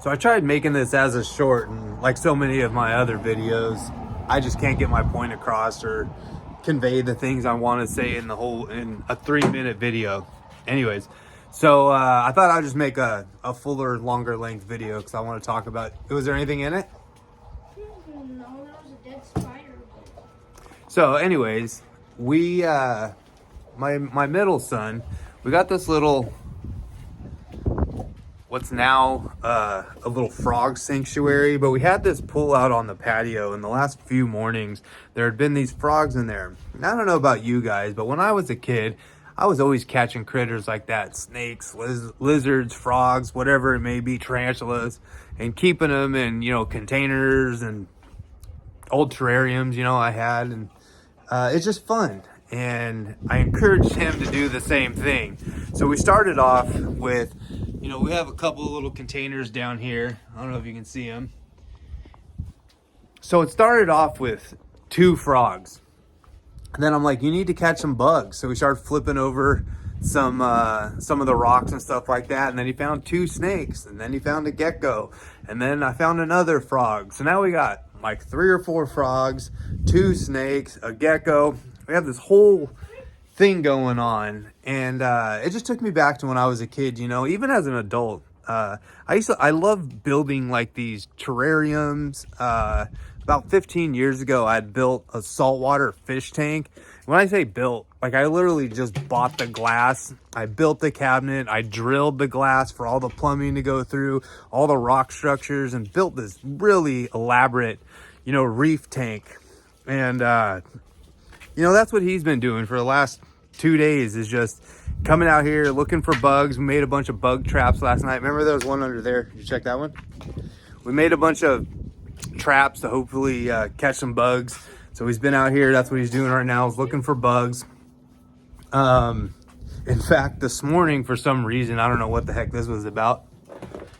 So I tried making this as a short, and like so many of my other videos, I just can't get my point across or convey the things I want to say in a 3-minute video. Anyways, so I thought I'd just make a fuller, longer length video because I want to talk about. Was there anything in it? No, that was a dead spider. So, anyways, we my middle son, we got this little, what's now a little frog sanctuary, but we had this pool out on the patio, and the last few mornings there had been these frogs in there. And I don't know about you guys, but when I was a kid, I was always catching critters like that: snakes, lizards, frogs, whatever it may be, tarantulas, and keeping them in, containers and old terrariums, I had, and it's just fun. And I encouraged him to do the same thing. So we started off with, we have a couple of little containers down here. I don't know if you can see them. So it started off with 2 frogs. And then I'm like, you need to catch some bugs. So we started flipping over some of the rocks and stuff like that. And then he found 2 snakes. And then he found a gecko. And then I found another frog. So now we got like 3 or 4 frogs, 2 snakes, a gecko. We have this whole thing going on, and it just took me back to when I was a kid. Even as an adult, I love building like these terrariums. About 15 years ago, I had built a saltwater fish tank. When I say built, like I literally just bought the glass. I built the cabinet. I drilled the glass for all the plumbing to go through, all the rock structures, and built this really elaborate, reef tank. And that's what he's been doing for the last 2 days, is just coming out here looking for bugs. We made a bunch of bug traps last night. Remember there was one under there? Did you check that one? We made a bunch of traps to hopefully catch some bugs. So he's been out here. That's what he's doing right now, is looking for bugs. In fact, this morning, for some reason, I don't know what the heck this was about.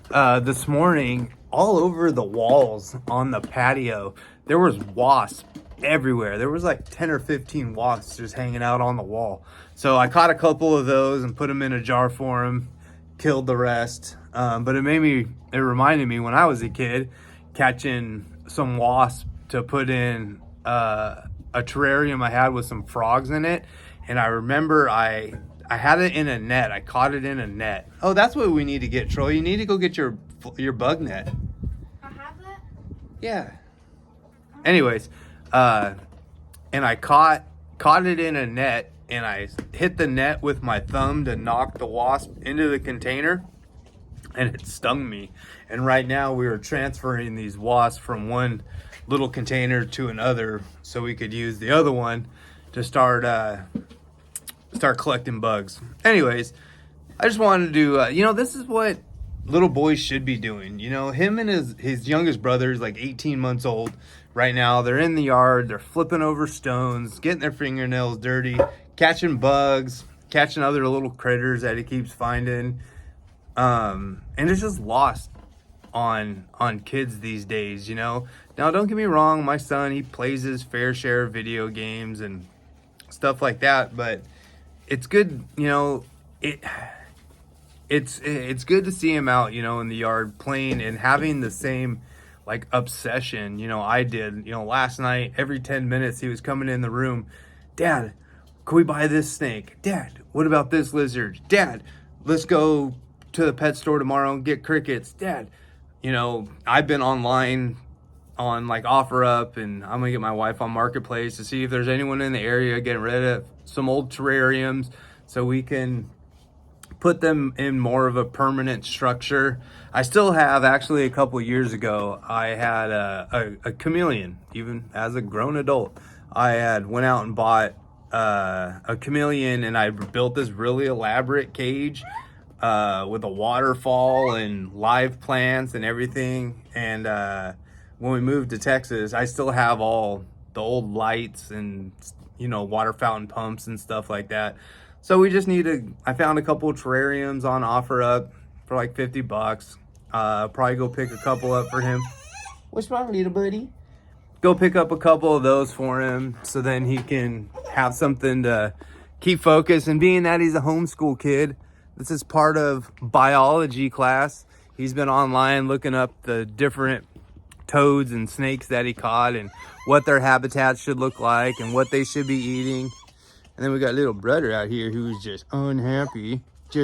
This morning, all over the walls on the patio, there was wasps everywhere. There was like 10 or 15 wasps just hanging out on the wall. So I caught a couple of those and put them in a jar for him, killed the rest. But it reminded me when I was a kid, catching some wasps to put in a terrarium I had with some frogs in it. And I remember I had it in a net. I caught it in a net. Oh, that's what we need to get, Troy. You need to go get your bug net. I have that? Yeah. Anyways, and I caught it in a net, and I hit the net with my thumb to knock the wasp into the container, and it stung me. And right now we are transferring these wasps from one little container to another so we could use the other one to start collecting bugs. Anyways, I just wanted to this is what little boys should be doing. Him and his youngest brother is like 18 months old right now. They're in the yard, they're flipping over stones, getting their fingernails dirty, catching bugs, catching other little critters that he keeps finding. And it's just lost on kids these days. Now don't get me wrong, my son, he plays his fair share of video games and stuff like that, but it's good, it's good to see him out, in the yard playing and having the same like obsession, I did. Last night, every 10 minutes he was coming in the room. Dad, can we buy this snake? Dad, what about this lizard? Dad, let's go to the pet store tomorrow and get crickets. Dad, I've been online on like OfferUp, and I'm gonna get my wife on Marketplace to see if there's anyone in the area getting rid of some old terrariums so we can put them in more of a permanent structure. I still have, actually, a couple years ago, I had a chameleon. Even as a grown adult, I had went out and bought a chameleon, and I built this really elaborate cage with a waterfall and live plants and everything. And when we moved to Texas, I still have all the old lights and water fountain pumps and stuff like that. So we just I found a couple of terrariums on OfferUp for like $50. Probably go pick a couple up for him. What's wrong, little buddy? Go pick up a couple of those for him so then he can have something to keep focused. And being that he's a homeschool kid, this is part of biology class. He's been online looking up the different toads and snakes that he caught and what their habitats should look like and what they should be eating. And then we got little brother out here who's just unhappy. So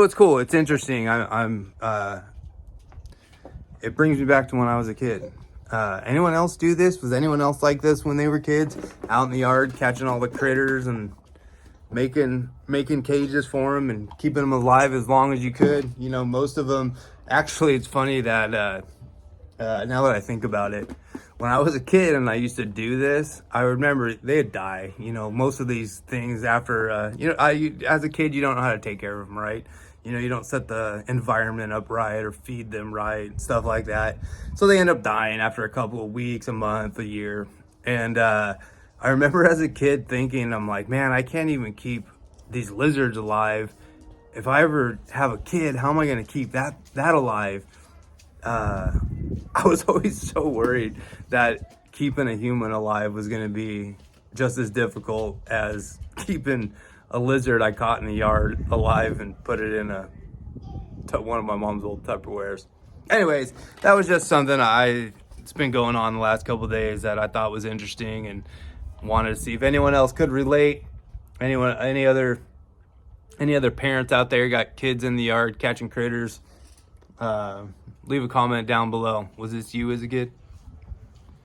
it's cool. It's interesting. It brings me back to when I was a kid. Anyone else do this? Was anyone else like this when they were kids? Out in the yard, catching all the critters and making cages for them and keeping them alive as long as you could. You know, most of them, actually, it's funny that now that I think about it, when I was a kid and I used to do this, I remember they'd die. You know, most of these things after, as a kid, you don't know how to take care of them, right? You know, you don't set the environment up right or feed them right, stuff like that. So they end up dying after a couple of weeks, a month, a year. And I remember as a kid thinking, I'm like, man, I can't even keep these lizards alive. If I ever have a kid, how am I going to keep that alive? I was always so worried that keeping a human alive was going to be just as difficult as keeping a lizard I caught in the yard alive and put it in one of my mom's old Tupperwares. Otherwise, that was just something it's been going on the last couple of days that I thought was interesting and wanted to see if anyone else could relate. Any other parents out there got kids in the yard catching critters? Leave a comment down below. Was this you as a kid?